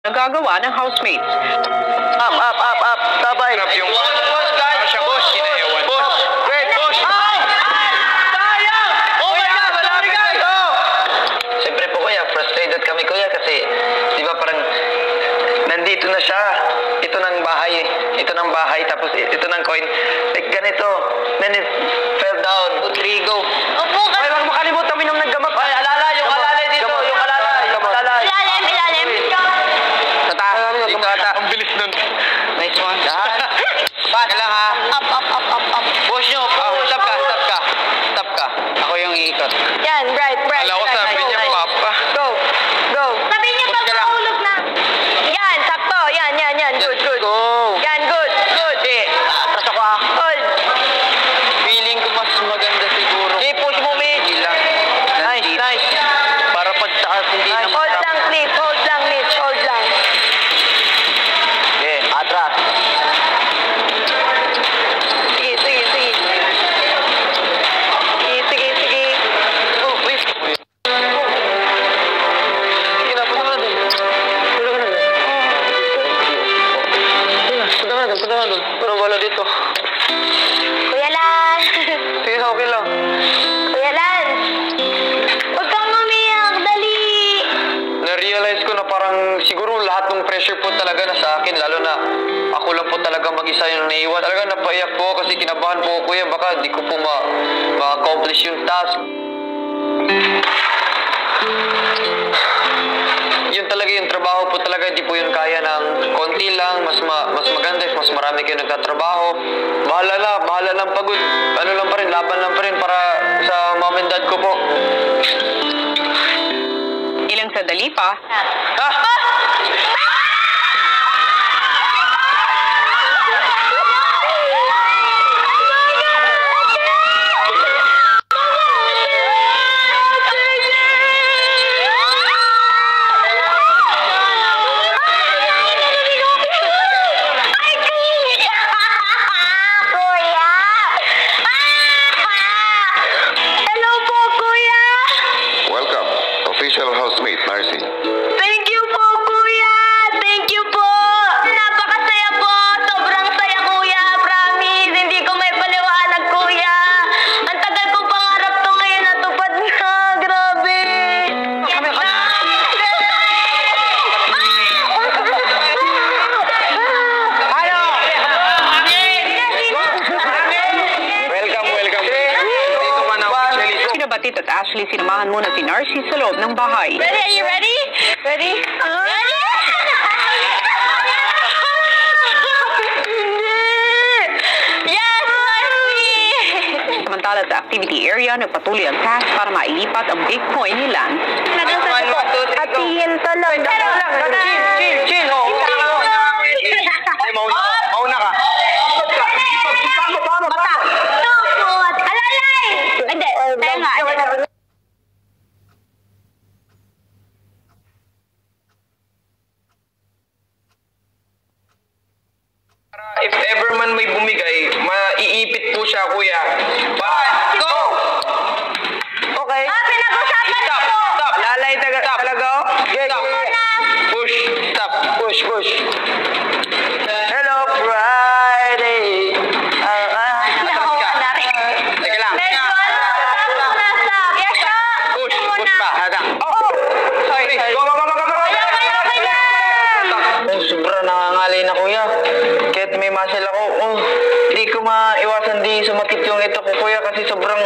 nagagawa ng housemates. Up. Sabay. Yung Push, guys. Push. Push. Great. Push. Sayang! Kuya, malapit na ito. Siyempre po, kuya, frustrated kami, kuya, kasi, di ba, parang, nandito na siya. Ito ng bahay, tapos ito ng coin. Like, ganito. Then it fell down. 2, 3, go. Opo, Ay, wag mo kalimutan mo yung naggamap. Ay, alalay dito. Yung alalay. ilalim. Tata. Dito ata. Ang bilis nun. Nice one. Pass lang ha. Up. Push nyo. Stop ka. Ako yung iikot. Yan, right. Alam ko sabi niya, Papa. Go. Sabi niya Push pag ka lang. mahulog na. Yan, sakto. Yan. Good. Go. Yan, good. Hindi. Atras ako ha. Hold. Feeling ko mas maganda siguro. Hey, push mo, me. Nice. Para pag taas, hindi na Hold lang, Cliff. Hold lang, Mitch. Hold lang. Okay, atras. Sige. Sige. Oh, Cliff. Sige na, punta ka na dun. Punta ka na dun. Parang wala dito. Kuya Lan. Sige, okay lang. Kuya Lan. Huwag kang umiyak. Dali. Na-realize ko na parang siguro lahat ng pressure po talaga na sa akin, lalo na ako lang po talaga mag-isa yung naiwan. Talaga napaiyak po kasi kinabahan po kuya, baka di ko po ma-accomplish yung task. Yun talaga yung trabaho po talaga, di po yun kaya ng konti lang, mas maganda, mas marami kayo nagtatrabaho. Bahala lang pagod. Ano lang pa rin, laban lang pa rin para sa mom and dad ko po. Ilang sandali pa, Hello po, Kuya. Welcome, official housemate Narcy. Thank you po, Kuya. Thank you po. Napakasaya po. Sobrang saya, Kuya. Promise. Hindi ko may paliwanag, Kuya. Ang tagal kong pangarap to ngayon natupad na. Grabe. Welcome. Dito man ako, Shelly. sina Batit at Ashley sinamahan muna si Narcy sa loob ng bahay. Ready? Are you ready? Ready? Ready? Yes, Marcy! Samantala sa activity area, nagpatuloy ang task para mailipat ang big coin ni Lance. Atiin talaga. Chill. Ay, mauna ka. Tukot! Alalay! Hindi, tayo nga. If ever man may bumigay, maiipit po siya, kuya. Go! Okay. Pinag-usapan Stop. ko! Lalay talaga. Stop. Push. Hello, Friday. Teka lang. Push pa. Sorry. Go. Sobrang nangangalay na, kuya. Kahit may muscle ako, hindi ko maiwasan di sumakit yung ito ko, kuya, kasi sobrang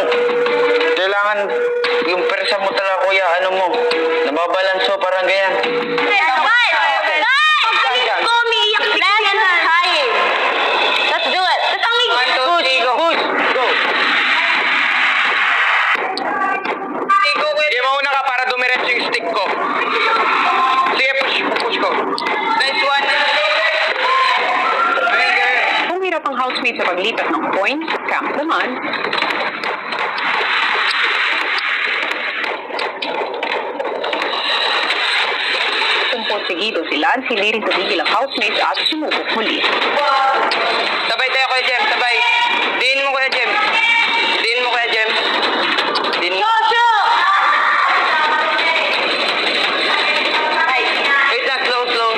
kailangan yung persa mo talaga, kuya, nababalanso, parang ganyan. Let's do it. Let's only Go. Sige, mauna ka para dumiretso yung stick ko. Sige, push ko. Nice one. Humirap ang housemate sa paglipat ng coin sa camp naman. Seguido si Lance, hindi rin tumigil ang housemates at sumubok muli. Sabay tayo, Kuya Jem, sabay. Diin mo, Kuya Jem. Wait lang, slow.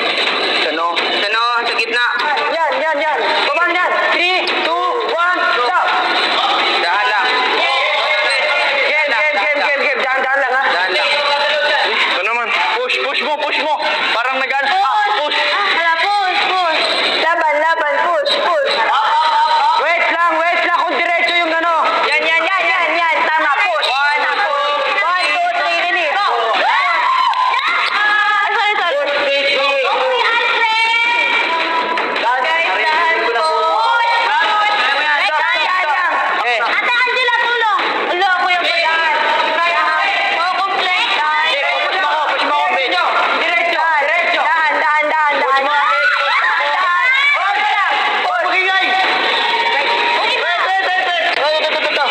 Angela, tulong! Ala, kuya ba yan? Complete. Push mo ako, bitch. Diretso. Dahan. Magingay! Ito.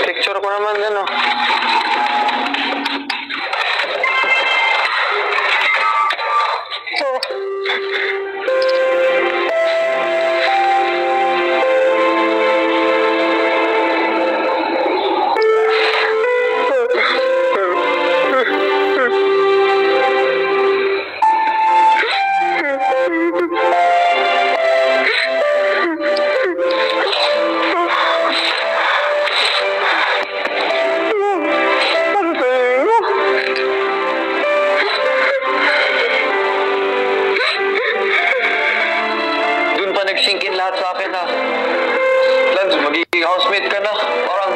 Picture ko naman yan, oh. Doon pa nag-sink in lahat sa akin, ha. Lance, magiging housemate ka na. Parang,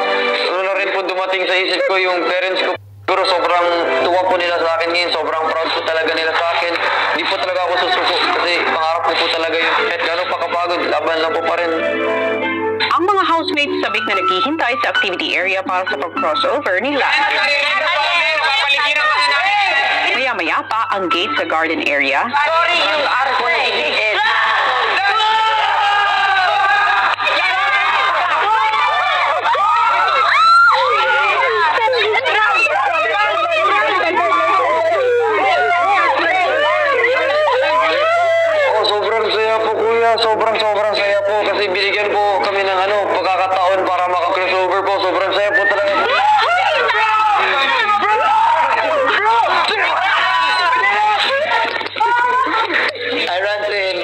ano na rin po dumating sa isip ko yung parents ko. Pero sobrang tuwa po nila sa akin ngayon. Sobrang proud po talaga nila sa akin. Hindi po talaga ako susuko kasi pangarap ko po talaga yun. Kahit gano'n pa kapagod, laban lang po pa rin. Ang mga housemates sabik na naghihintay sa activity area para sa pag-crossover nila. Maya-maya pa ang gate sa garden area. Sorry, yung araw ko na iligid. Sobrang saya po, kuya. Sobrang saya po kasi binigyan po kami ng pagkakataon para maka-crossover po. Sobrang saya po talaga. I ran to him.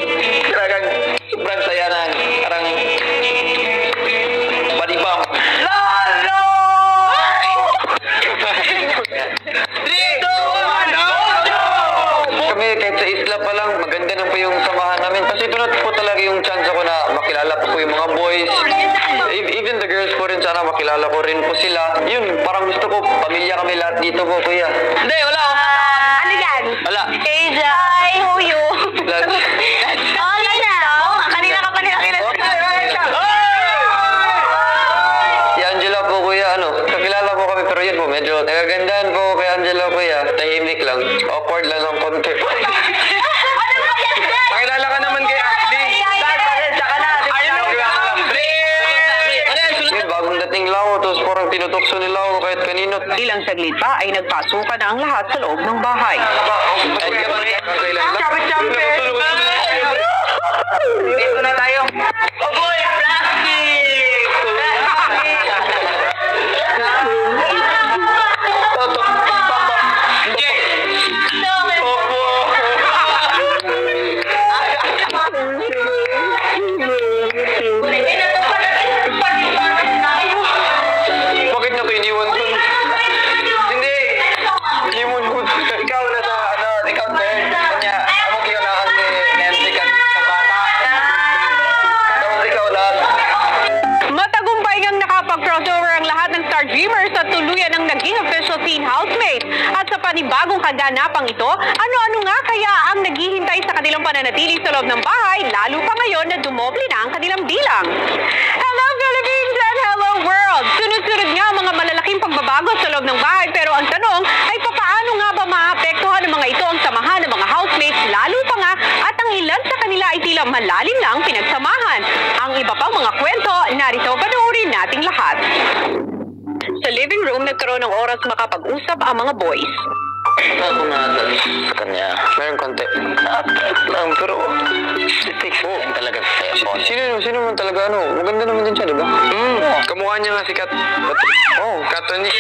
Talagang sobrang saya na. Parang body bump. Lalo! Kami kahit sa isla pa lang, maganda na po yung samahan namin. Kasi doon po talaga yung chance ako na makilala po yung mga boys. Even the girls po rin, sana makilala ko rin po sila. Yun, parang gusto ko, pamilya kami lahat dito po, kuya. Hindi, wala ako. Ano yan? Wala. Asia. Hi, who you? Lance. Wala na. Kanina ka pa nila Si Angela po, kuya, kakilala po kami, pero yun po, medyo nagagandaan po kay Angela, kuya. Tahimik lang. Awkward lang ng konti. Pakilala ka naman kay Ashley. Yun, bagong dating lang ako, tapos parang tinutokso nila ako kahit kanino. Ilang saglit pa ay nagpasukan na ang lahat sa loob ng bahay. Dito na tayo. Oboy, plastic! Bakit na ko iniwan dun? Hindi! Iniwan ko dun. Ikaw na sa, ikaw third. Kanya, ako kayo na kasi Nancy ka sa bata. Tapos ikaw lahat. Matagumpay ngang nakapag-crossover ang lahat ng Star Dreamers at tuluyan ang naging official teen housemate. At sa panibagong kaganapang ito, ano-ano nga kaya ang naghihintay sa kanilang pananatili sa loob ng bahay, lalo pa ngayon na dumoble na ang kanilang bilang. Hello Philippines and hello world! Sunod-sunod nga ang mga malalaking pagbabago sa loob ng bahay, pero ang tanong ay papaano nga ba maapektuhan ng mga ito ang samahan ng mga housemates, lalo pa nga at ang ilan sa kanila ay tila malalim lang pinagsamahan. Ang iba pang mga kwento, narito panoorin nating lahat. Sa living room, nagkaroon ng oras makapag-usap ang mga boys. Ako na sa kanya. Meron konti. Lang, pero talaga saya po. Sino man talaga, maganda naman din siya, di ba? Kamukha niya nga sikat. Katonik.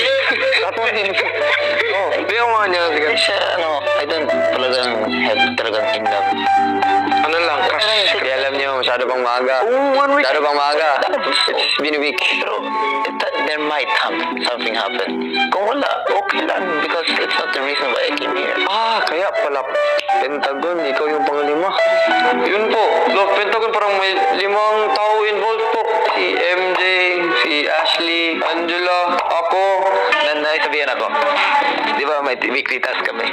Di kamukha niya nga sikat. Siya, I don't talagang have talagang in love. Ano lang, crush. Kaya alam niyo, masyado pang maaga. Masyado pang maaga. It's been a week. Pero, there might something happen. Kung wala, okay lang because it's not the reason why I came here. Kaya pala Pentagon, ikaw yung panglima. Yun po, Love Pentagon parang may 5 tao involved po. Si MJ, si Ashley, Angela, ako. Sabihan ako. Di ba may weekly task kami?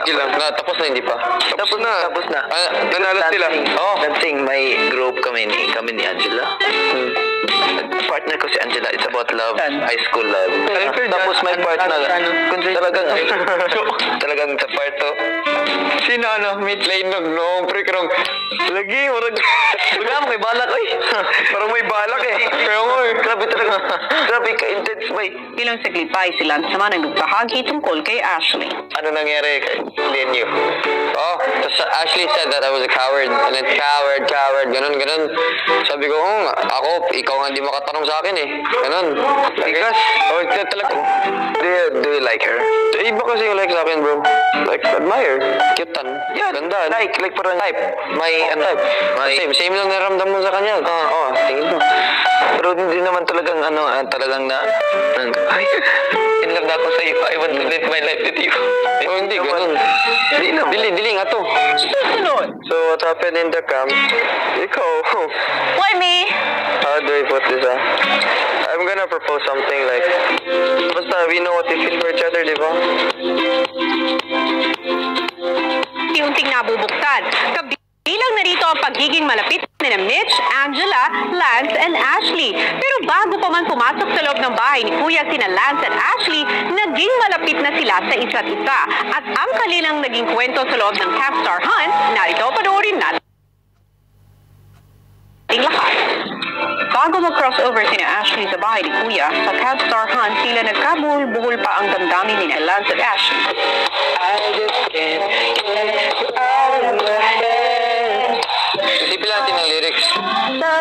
Ilang? Tapos na, hindi pa? Tapos na. Nanalo sila? Dancing, may group kami ni Angela. Partner ko si Angela, it's about love, high school love. Tapos may part na talagang sa part to. Sino meet lane no, pre, karong lagi, wala may balak parang may balak kaya mo Grabe ka-intense ba Ilang saglit pa ay si Lance naman ang nagbahagi tungkol kay Ashley. Ano nangyari kay Lenyo? Tapos Ashley said that I was a coward. And then coward, ganun. Sabi ko, ako, ikaw nga hindi makatanong sa akin Ganun. Because, talaga. Do you like her? Iba kasi yung like sa akin, bro. Like, admire. Cute-tan. Yeah, ganda. like parang type. type. Same lang naramdam mo sa kanya. Tingin mo. Pero hindi naman talagang in love na ako sa iyo. I want to live my life with you. Hindi, ganun. Dili nga to. So, what happened in the camp? Ikaw. Why me? How do I put this, I'm gonna propose something like, basta we know what we feel for each other, di ba? Unting nabubuksan. Kabilang narito ang pagiging malapit nina Mitch, Angela, Lance, and Ashley. Pero bago pa man pumasok sa loob ng bahay ni Kuya sina Lance at Ashley, naging malapit na sila sa isa't isa. At ang kanilang naging kwento sa loob ng Camp Star Hunt, narito panoorin natin lahat. Bago mag-crossover sina Ashley sa bahay ni Kuya, sa Camp Star Hunt, sila nagkabuhol-buhol pa ang damdamin ni Lance at Ashley. I just can't get you out of my head. Isipin natin ang lyrics. So,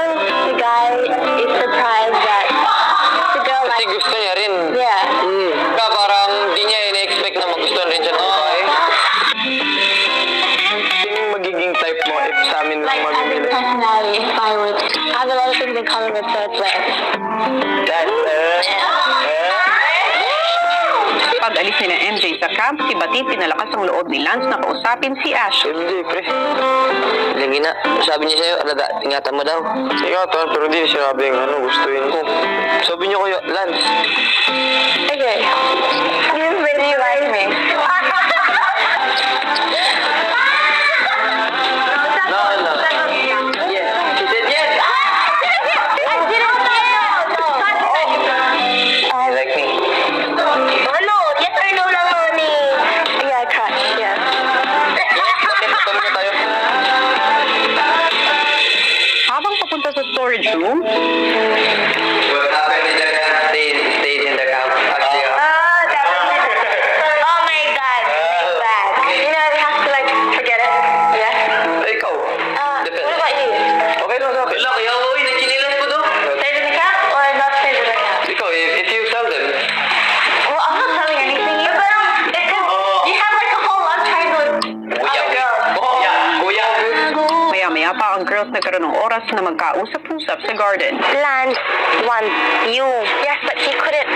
the guy is surprised that the girl Kasi likes... gusto niya rin. Yeah. Parang di niya ina-expect na magustuhan rin siya ng babae. Sino yung magiging type mo if sa amin lang Like, as a mamimili? personality, if I would... I have a lot of things in common with, so it's like... Pag-alis ni na MJ sa camp, si Batid pinalakas ang loob ni Lance na kausapin si Ashley. MJ, pre. Lagi na, sabi niya sa'yo, ingatan mo daw. Ingatan, pero di sinabing gustuin ko. Sabi niyo kuya, Lance. Okay. You really like me. No. Yes. She said yes. I didn't say that. You like me? No. Yes or no lang, Noni. Yeah, crush. Yeah. Okay, tuloy na tayo. Habang papunta sa storage room, What happened in the camp stayed in the camp. Actually, Oh my God. Bad. You know, we have to like forget it. Yeah. Ikaw. What about you? Okay lang sa akin. Wala, kaya uwi, nagchinilas ko doon. Stayed in the camp or not stayed in the camp? Ikaw, if you tell them, Well, I'm not telling anything. Pero, you have like a whole lot trying to other girls. Kuya. maya-maya pa ang girls nagkaroon ng oras na magkausap-usap sa garden. Lance wants you. Yes, but he couldn't.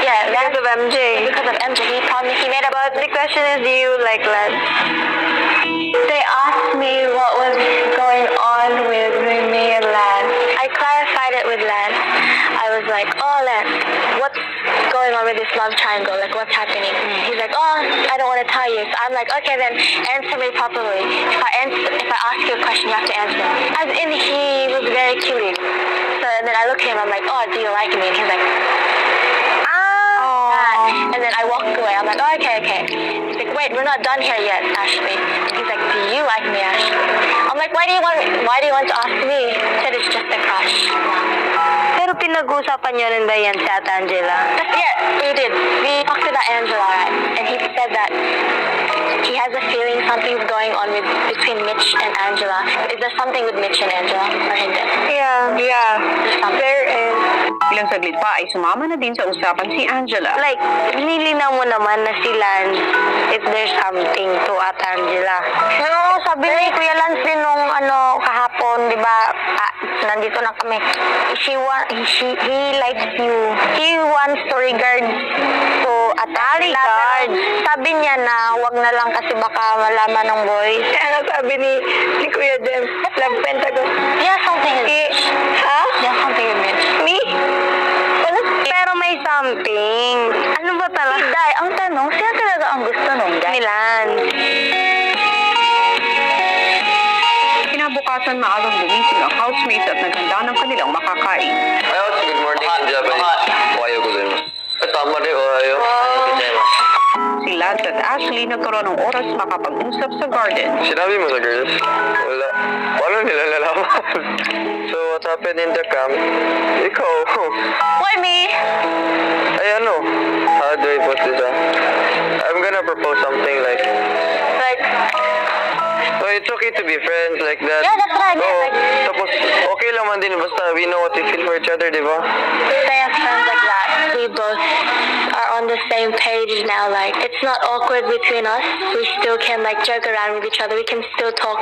Yeah, because of MJ. Because of MJ, he promised he made up. But the question is, do you like Lance? They asked me what was going on with me and Lance. I clarified it with Lance. I was like, oh, Lance, what's going on with this love triangle? Like, what's happening? He's like, oh, I don't want to tell you. So I'm like, okay, then answer me properly. If I ask you a question, you have to answer. As in, he was very cute. So then I look at him, I'm like, oh, do you like me? And he's like, and then I walked away. I'm like, oh, okay. He's like, wait, we're not done here yet, Ashley. He's like, do you like me, Ashley? I'm like, why do you want to ask me? He said it's just a crush. Pero pinag-usapan niyo rin ba yan si Ate Angela? Yeah, we did. We talked about Angela, right? And he said that he has a feeling something's going on between Mitch and Angela. Is there something with Mitch and Angela? Or hindi? Yeah. There is. Ilang saglit pa ay sumama na din sa usapan si Angela. Like, nilinaw mo naman na si Lance if there's something to Ate Angela. Oo, sabi ni Kuya Lance din nung kahapon, di ba, nandito na kami. He likes you. He wants to regard to regard. Sabi niya na wag na lang kasi baka malaman ng boys. Ano sabi ni Kuya Jem? Love Pentagon. Yeah, something is Ha? Yeah, something is Me? Ano? Pero may something. Ano ba talaga? Si Day, ang tanong, sino talaga ang gusto nung guy? Milan. Kinabukasan maagang gumising ang housemates at naghanda ng kanilang makakain. Ayaw, good morning in Japanese. Ohayo gozaimasu. Tama rin, ohayo. Si Lance at Ashley nagkaroon ng oras makapag-usap sa garden. Sinabi mo sa girls? Wala. Paano nila nalaman? So, what happened in the camp? Ikaw. Why me? Ay, ano? How do I put this on? I'm gonna propose something like... So, it's okay to be friends like that. Yeah, that's right. Oo. Yeah, Tapos, okay lang man din. Basta we know what we feel for each other, di ba? stay as friends like that. We both are on the same page now. Like, it's not awkward between us. We still can like joke around with each other. We can still talk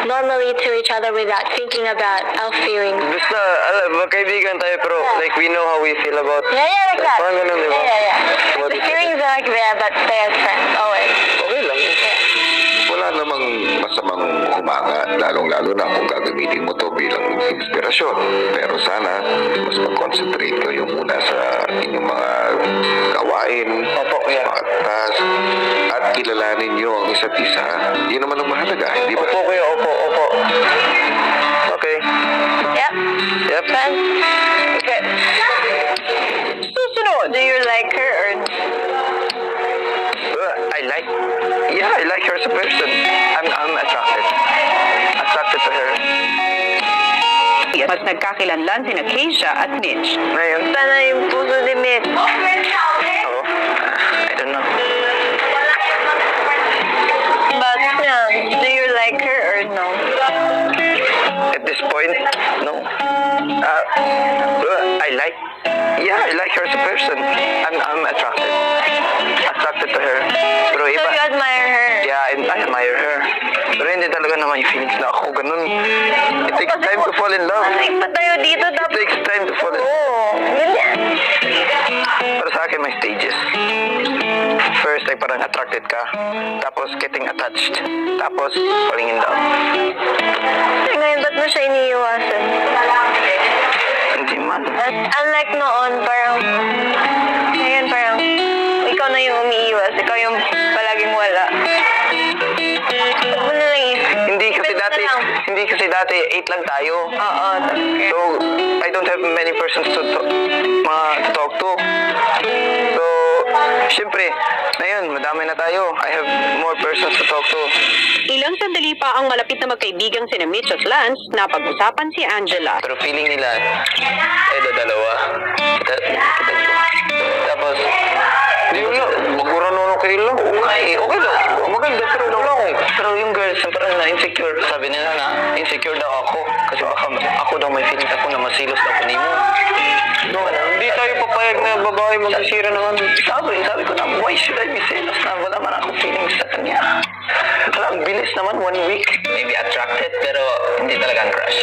normally to each other without thinking about our feelings. Basta, magkaibigan tayo pero like we know how we feel about... Yeah, like that. Parang ganun, di ba? Yeah. What The is it? feelings are like there, but stay as friends always. Okay lang. Wala namang masamang humanga, lalong-lalo na kung gagamitin mo to bilang inspirasyon. Pero sana, mas mag-concentrate kayo muna sa inyong mga gawain, mga task, at kilalanin nyo ang isa't isa. Yun naman ang mahalaga, hindi ba? Opo, kuya. Opo. Okay. Yep. Friends? Okay. Susunod! Do you like her or... I like her as a person. I'm attracted to her. Mas nagkakilanlan sina Keisha at Mitch. Ngayon? Sana yung puso ni Mitch. Oo. I don't know. But, do you like her or no? At this point, no. I like her as a person. I'm attracted to her. Pero So iba. you admire her? Yeah, I admire her. Pero hindi talaga naman yung feelings na ako ganun. It takes time to fall in love. Like pa tayo dito It tapos... takes time to fall in love. Oo. Ganyan. Para sa akin, may stages. First, ay parang attracted ka. Tapos, getting attached. Tapos, falling in love. Ngayon, ba't mo siya iniiwasan? Hindi man. Unlike noon, parang... Ngayon, parang... Ikaw na yung umiiwas. Ikaw yung palaging wala. Ba't mo na lang Hindi kasi dati 8 lang tayo. Oo. So, I don't have many persons to talk to. So, syempre, ngayon, madami na tayo. I have more persons to talk to. Ilang sandali pa ang malapit na magkaibigang sina Mitch at Lance na pag-usapan si Angela. Pero feeling nila, dalawa. Tapos, di wala. Maguranono kayo lang. Okay lang. Maganda, pero wala akong. Pero yung girls, parang na-insecure. Sabi nila na, insecure daw ako. Kasi baka ako daw may feelings ako na masilos daw ko nimo. No, hindi tayo papayag na babae magsisira naman. Sabi ko na, why should I be jealous na wala man akong feelings sa kanya? Wala, ang bilis naman, 1 week. Maybe attracted, pero hindi talagang crush.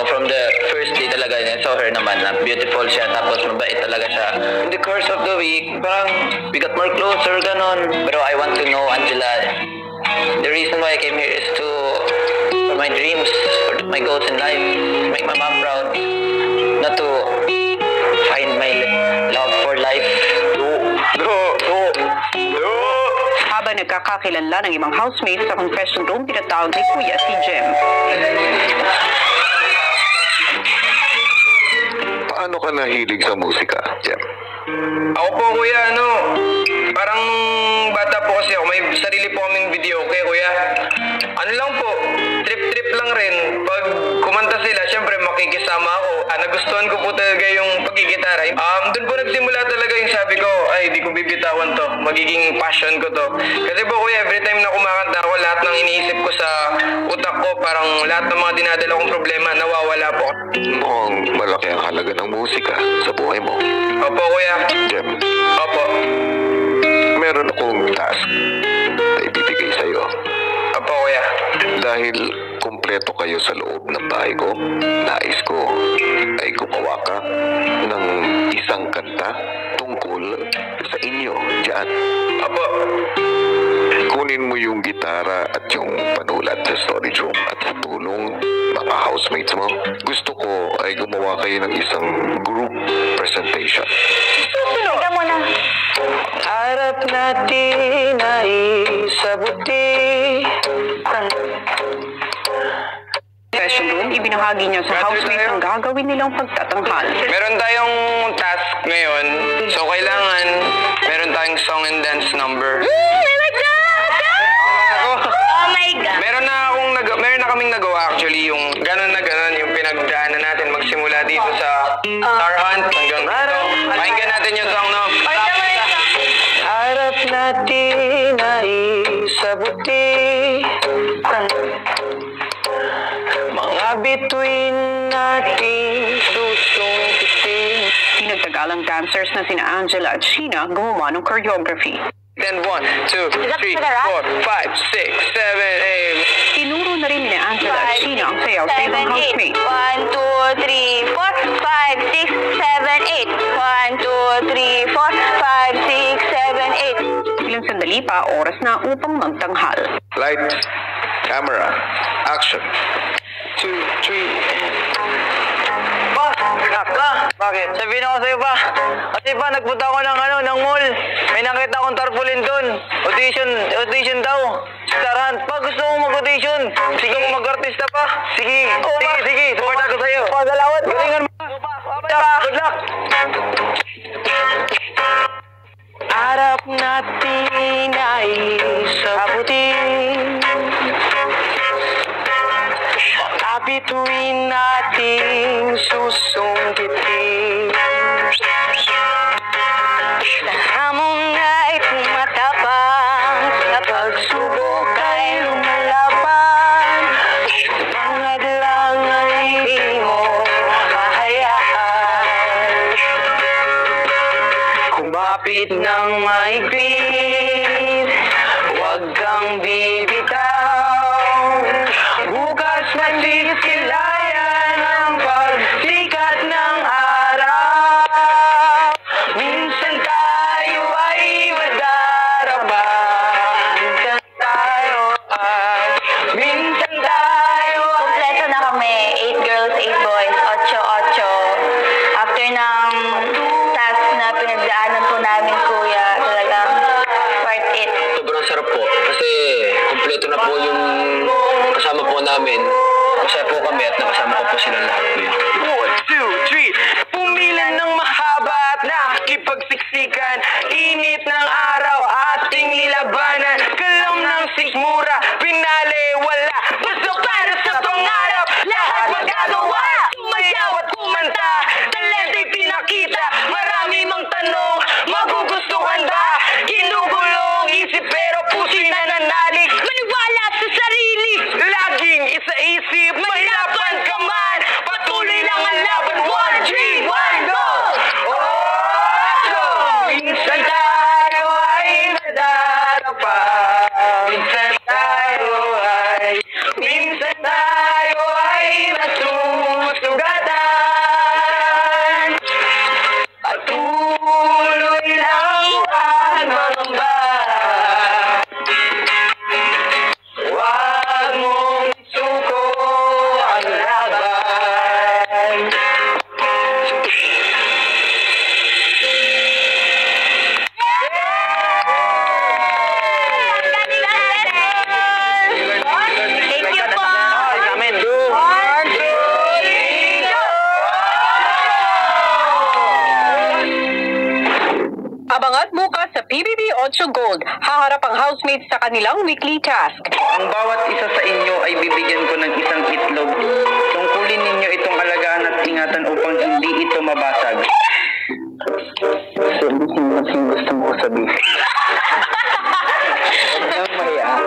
From the first day talaga, I saw her naman na beautiful siya, tapos mabait talaga siya. In the course of the week, parang we got more closer, ganon. Pero I want to know, Angela, the reason why I came here is for my dreams, for my goals in life, to make my mom proud, not to find my love for life. Habang nagkakakilanlan ng ibang housemates sa confession room, tinatawag ni Kuya si Jem. Paano ka nahilig sa musika, Jem? Ako po, kuya, parang bata po kasi ako, may sarili po kaming video, okay, kuya? Ano lang po, trip-trip lang rin. Pag kumanta sila, syempre makikisama ako. Nagustuhan ko po talaga yung pagkikitara. Doon po nagsimula talaga yung sabi ko, ay, di ko bibitawan to. Magiging passion ko to. Kasi po, kuya, every time na kumakanta ako, lahat ng iniisip ko sa utak ko, parang lahat ng mga dinadala kong problema, nawawala po. Mukhang malaki ang halaga ng musika sa buhay mo. Opo, kuya. Jem, Opo. meron akong task na ibibigay sa'yo. Opo, kuya. Dahil sikreto kayo sa loob ng bahay ko, nais ko ay gumawa ka ng isang kanta tungkol sa inyo dyan. Apo. Kunin mo yung gitara at yung panulat sa storage room at sa tulong mga housemates mo. Gusto ko ay gumawa kayo ng isang group presentation. Higa mo na. Harap natin ay sabuti. Session room, ibinahagi niya sa housemates ang gagawin nilang pagtatanghal. Meron tayong task ngayon. So, kailangan meron tayong song and dance number. Oh my God! Meron na kaming nagawa actually yung ganun na ganun yung pinagdaanan natin magsimula dito sa Star Hunt hanggang dito. Pakinggan natin yung song, no? Harap natin ay sabuti. Mga bituin natin susungkitin. Pinagtagalang dancers na sina Angela at Sheena gumawa ng choreography. Then 1, 2, 3, 4, 5, 6, 7, 8. Tinuro na rin ni Angela at Sheena ang sayaw sa ibang housemate. 1, 2, 3, 4, 5, 6, 7, 8. 1, 2, 3, 4, 5, 6, 7, 8. Ilang sandali pa, oras na upang magtanghal. Lights, camera, action. 2, 3, Bakit? Sabihin ako sa'yo pa. Kasi pa, nagpunta ako ng mall. May nakita akong tarpaulin dun. Audition daw. Star Hunt. Pa, gusto mo mag-audition. Sige mo mag-artista pa. Sige. Sige. Support ako sa'yo. Salamat. Galingan mo. Good luck. Harap natin ay sabutin. Bituin nating susungkitin. Hamong ay pumatapang sa pagsubok ay lumalaban. Mga lang ay di mo mahayaan. Kumapit ng maigpit, huwag kang bibitaw. Bukas masisilayan ang pagsikat ng araw. Minsan tayo ay madarama. Minsan tayo Kompleto na kami. 8 girls, 8 boys, 8-8. After ng task na pinagdaanan po namin, kuya, talagang worth it. Sobrang sarap po kasi kompleto na po yung kasama po namin. Masaya po kami at nakasama ko po sila lahat po yun. 1, 2, 3. Pumilan ng mahaba at nakikipagsiksikan. Init ng araw ating nilabanan. Kalam ng sikmura, pinali wala. Gusto para sa pangarap, lahat magagawa. Sumayaw at kumanta, talenta'y pinakita. Marami mang tanong, magugustuhan ba? Ginugulong isip pero puso'y nananalig. Maniwala sa sarili, laging isa-isip. Mahirapan ka man, patuloy lang ang laban. 1 dream, 1 goal. Oh, minsan tayo ay nadarapa. Minsan tayo ay nasusugatan. Patuloy lang ang mangamba. Huwag mong suko ang laban. Thank you po. Amen. Abangat bukas sa PBB 8 Gold. Haharap ang housemates sa kanilang weekly task. Ang bawat isa sa inyo ay bibigyan ko ng isang itlog. Tungkulin ninyo itong alagaan at ingatan upang hindi ito mabasag. Sabihin mo yung gusto mo sabihin. Ang maya.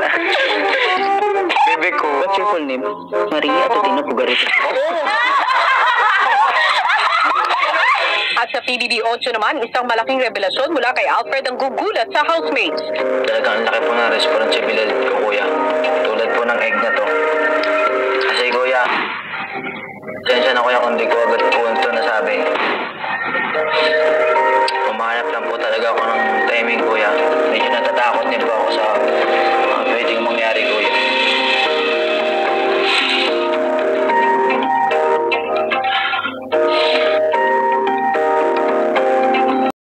Bebe ko. What's your full name? Maria Totino Pugarito. At sa PBB 8 naman, isang malaking revelasyon mula kay Alfred ang gugulat sa housemates. Talagang ang laki po ng restaurant sa Bilal ko, kuya. Tulad po ng egg na to. Kasi timing, kuya. Medyo natatakot din po ako sa mga pwedeng mangyari